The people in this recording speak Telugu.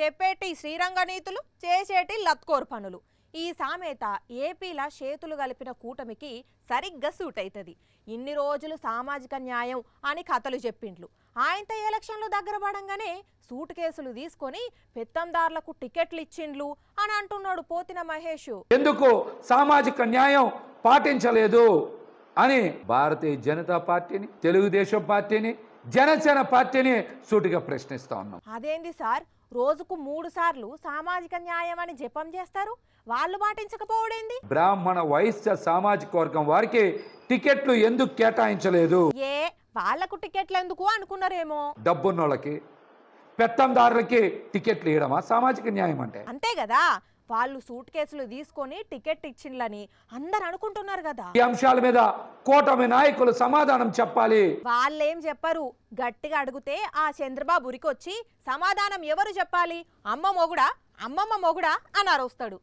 చెప్పేటి శ్రీరంగ నీతులు చేసేటి లత్కోర్ పనులు. ఈ సామెత ఏపీల చేతులు కలిపిన కూటమికి సరిగ్గా సూట్ అవుతుంది. ఇన్ని రోజులు సామాజిక న్యాయం అని కథలు చెప్పిండ్లు. ఆయనతో ఎలక్షన్లు దగ్గర పడంగానే సూట్ కేసులు తీసుకొని పెత్తందారులకు టికెట్లు ఇచ్చిండ్లు అని అంటున్నాడు పోతిన మహేష్. ఎందుకు సామాజిక న్యాయం పాటించలేదు అని భారతీయ జనతా పార్టీని, తెలుగుదేశం పార్టీని, జనసేన పార్టీని సూటిగా ప్రశ్నిస్తా ఉన్నాం. అదేంది సార్, రోజుకు 3 సార్లు సామాజిక న్యాయం అని జపం చేస్తారు, వాళ్ళు పాటించకపోవడేంది? బ్రాహ్మణ వైశ్య సామాజిక వర్గం వారికి టికెట్లు ఎందుకు కేటాయించలేదు? వాళ్లకు టికెట్లు ఎందుకు అనుకున్నారేమో. డబ్బున్నోళ్ళకి, పెత్తందారులకి టికెట్లు ఇవ్వడమా సామాజిక న్యాయం అంటే? అంతే కదా, వాళ్ళు సూట్ కేసులు తీసుకొని టికెట్ ఇచ్చిండ్లని అందరు అనుకుంటున్నారు కదా. ఈ అంశాల మీద కూటమి నాయకులు సమాధానం చెప్పాలి. వాళ్ళేం చెప్పరు. గట్టిగా అడిగితే ఆ చంద్రబాబు ఉరికొచ్చి సమాధానం ఎవరు చెప్పాలి? అమ్మమ్మ మొగుడా అని అరుస్తాడు.